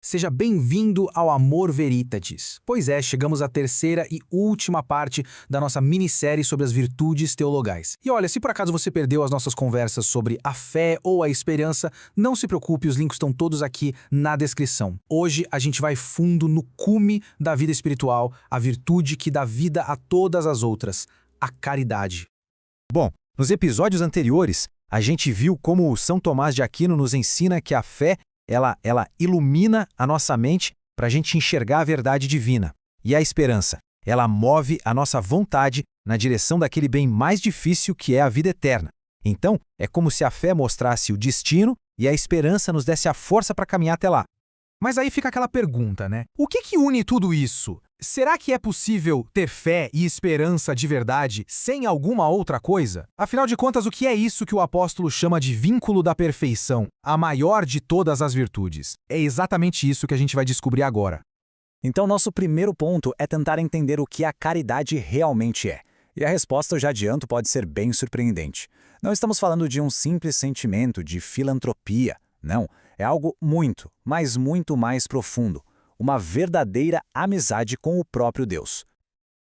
Seja bem-vindo ao Amor Veritatis. Pois é, chegamos à terceira e última parte da nossa minissérie sobre as virtudes teologais. E olha, se por acaso você perdeu as nossas conversas sobre a fé ou a esperança, não se preocupe, os links estão todos aqui na descrição. Hoje a gente vai fundo no cume da vida espiritual, a virtude que dá vida a todas as outras, a caridade. Bom, nos episódios anteriores, a gente viu como o São Tomás de Aquino nos ensina que a fé ela ilumina a nossa mente para a gente enxergar a verdade divina. E a esperança, ela move a nossa vontade na direção daquele bem mais difícil que é a vida eterna. Então, é como se a fé mostrasse o destino e a esperança nos desse a força para caminhar até lá. Mas aí fica aquela pergunta, né? O que une tudo isso? Será que é possível ter fé e esperança de verdade sem alguma outra coisa? Afinal de contas, o que é isso que o apóstolo chama de vínculo da perfeição, a maior de todas as virtudes? É exatamente isso que a gente vai descobrir agora. Então, nosso primeiro ponto é tentar entender o que a caridade realmente é. E a resposta, eu já adianto, pode ser bem surpreendente. Não estamos falando de um simples sentimento de filantropia, não. É algo muito, mas muito mais profundo. Uma verdadeira amizade com o próprio Deus.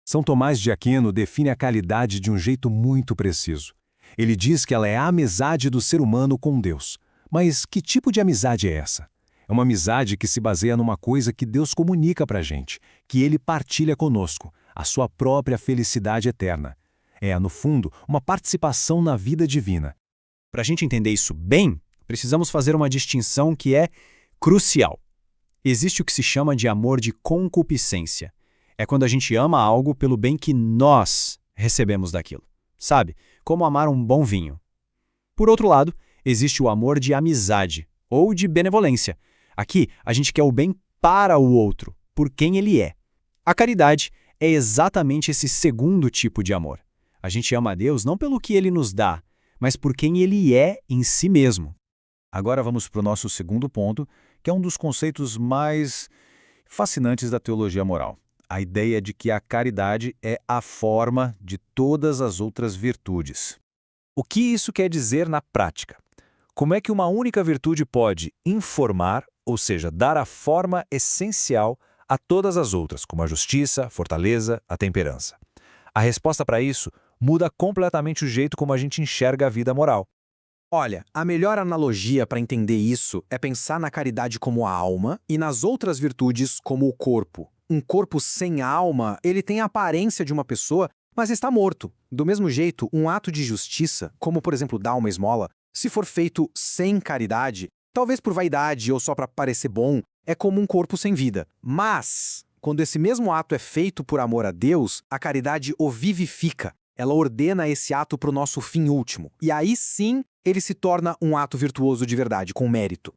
São Tomás de Aquino define a caridade de um jeito muito preciso. Ele diz que ela é a amizade do ser humano com Deus. Mas que tipo de amizade é essa? É uma amizade que se baseia numa coisa que Deus comunica para a gente, que Ele partilha conosco, a sua própria felicidade eterna. É, no fundo, uma participação na vida divina. Para a gente entender isso bem, precisamos fazer uma distinção que é crucial. Existe o que se chama de amor de concupiscência. É quando a gente ama algo pelo bem que nós recebemos daquilo. Sabe? Como amar um bom vinho. Por outro lado, existe o amor de amizade, ou de benevolência. Aqui, a gente quer o bem para o outro, por quem ele é. A caridade é exatamente esse segundo tipo de amor. A gente ama a Deus não pelo que ele nos dá, mas por quem ele é em si mesmo. Agora vamos para o nosso segundo ponto, que é um dos conceitos mais fascinantes da teologia moral. A ideia de que a caridade é a forma de todas as outras virtudes. O que isso quer dizer na prática? Como é que uma única virtude pode informar, ou seja, dar a forma essencial a todas as outras, como a justiça, a fortaleza, a temperança? A resposta para isso muda completamente o jeito como a gente enxerga a vida moral. Olha, a melhor analogia para entender isso é pensar na caridade como a alma e nas outras virtudes como o corpo. Um corpo sem alma, ele tem a aparência de uma pessoa, mas está morto. Do mesmo jeito, um ato de justiça, como por exemplo dar uma esmola, se for feito sem caridade, talvez por vaidade ou só para parecer bom, é como um corpo sem vida. Mas, quando esse mesmo ato é feito por amor a Deus, a caridade o vivifica. Ela ordena esse ato para o nosso fim último. E aí sim, ele se torna um ato virtuoso de verdade, com mérito.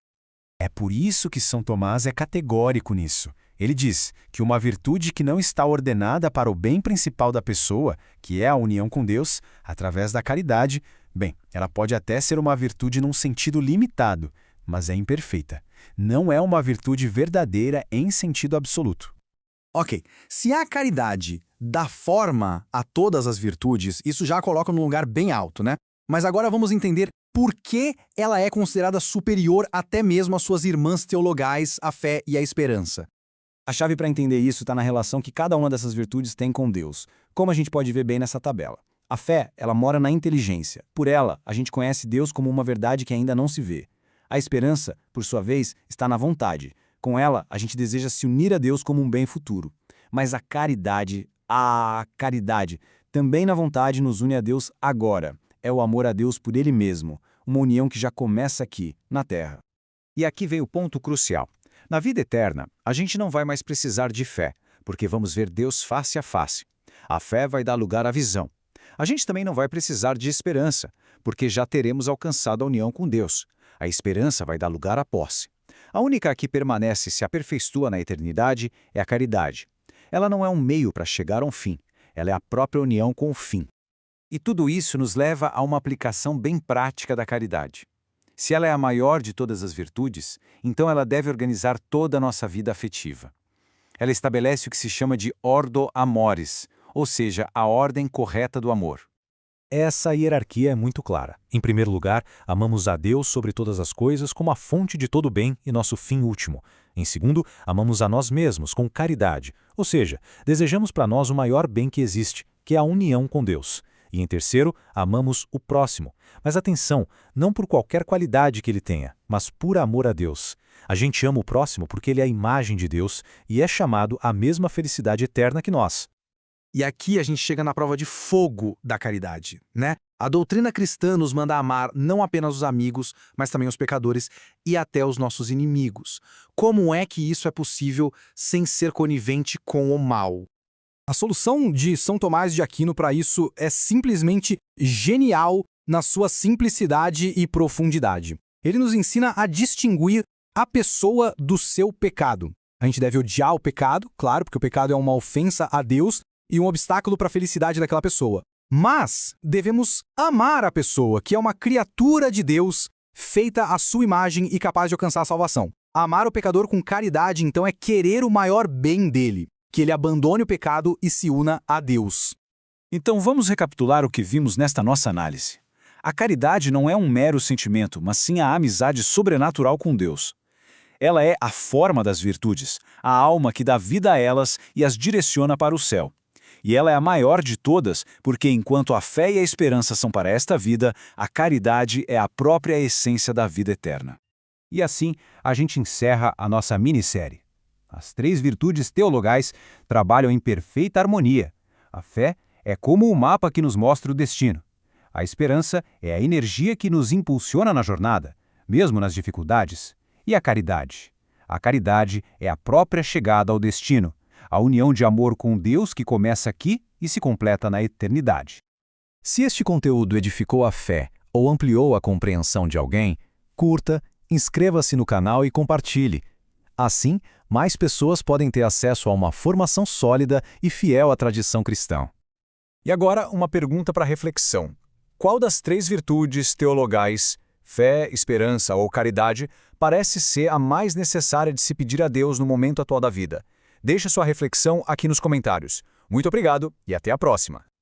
É por isso que São Tomás é categórico nisso. Ele diz que uma virtude que não está ordenada para o bem principal da pessoa, que é a união com Deus, através da caridade, bem, ela pode até ser uma virtude num sentido limitado, mas é imperfeita. Não é uma virtude verdadeira em sentido absoluto. Ok, se a caridade dá forma a todas as virtudes, isso já coloca num lugar bem alto, né? Mas agora vamos entender por que ela é considerada superior até mesmo às suas irmãs teologais, a fé e a esperança. A chave para entender isso está na relação que cada uma dessas virtudes tem com Deus, como a gente pode ver bem nessa tabela. A fé, ela mora na inteligência. Por ela, a gente conhece Deus como uma verdade que ainda não se vê. A esperança, por sua vez, está na vontade. Com ela, a gente deseja se unir a Deus como um bem futuro. Mas a caridade, também na vontade nos une a Deus agora. É o amor a Deus por Ele mesmo, uma união que já começa aqui, na Terra. E aqui vem o ponto crucial. Na vida eterna, a gente não vai mais precisar de fé, porque vamos ver Deus face a face. A fé vai dar lugar à visão. A gente também não vai precisar de esperança, porque já teremos alcançado a união com Deus. A esperança vai dar lugar à posse. A única que permanece e se aperfeiçoa na eternidade é a caridade. Ela não é um meio para chegar a um fim, ela é a própria união com o fim. E tudo isso nos leva a uma aplicação bem prática da caridade. Se ela é a maior de todas as virtudes, então ela deve organizar toda a nossa vida afetiva. Ela estabelece o que se chama de ordo amoris, ou seja, a ordem correta do amor. Essa hierarquia é muito clara. Em primeiro lugar, amamos a Deus sobre todas as coisas como a fonte de todo bem e nosso fim último. Em segundo, amamos a nós mesmos com caridade, ou seja, desejamos para nós o maior bem que existe, que é a união com Deus. E em terceiro, amamos o próximo. Mas atenção, não por qualquer qualidade que ele tenha, mas por amor a Deus. A gente ama o próximo porque ele é a imagem de Deus e é chamado à mesma felicidade eterna que nós. E aqui a gente chega na prova de fogo da caridade, né? A doutrina cristã nos manda amar não apenas os amigos, mas também os pecadores e até os nossos inimigos. Como é que isso é possível sem ser conivente com o mal? A solução de São Tomás de Aquino para isso é simplesmente genial na sua simplicidade e profundidade. Ele nos ensina a distinguir a pessoa do seu pecado. A gente deve odiar o pecado, claro, porque o pecado é uma ofensa a Deus e um obstáculo para a felicidade daquela pessoa. Mas devemos amar a pessoa, que é uma criatura de Deus, feita à sua imagem e capaz de alcançar a salvação. Amar o pecador com caridade, então, é querer o maior bem dele, que ele abandone o pecado e se una a Deus. Então vamos recapitular o que vimos nesta nossa análise. A caridade não é um mero sentimento, mas sim a amizade sobrenatural com Deus. Ela é a forma das virtudes, a alma que dá vida a elas e as direciona para o céu. E ela é a maior de todas, porque enquanto a fé e a esperança são para esta vida, a caridade é a própria essência da vida eterna. E assim, a gente encerra a nossa minissérie. As 3 virtudes teologais trabalham em perfeita harmonia. A fé é como o mapa que nos mostra o destino. A esperança é a energia que nos impulsiona na jornada, mesmo nas dificuldades. E a caridade? A caridade é a própria chegada ao destino, a união de amor com Deus que começa aqui e se completa na eternidade. Se este conteúdo edificou a fé ou ampliou a compreensão de alguém, curta, inscreva-se no canal e compartilhe. Assim, mais pessoas podem ter acesso a uma formação sólida e fiel à tradição cristã. E agora, uma pergunta para reflexão. Qual das 3 virtudes teologais, fé, esperança ou caridade, parece ser a mais necessária de se pedir a Deus no momento atual da vida? Deixe sua reflexão aqui nos comentários. Muito obrigado e até a próxima!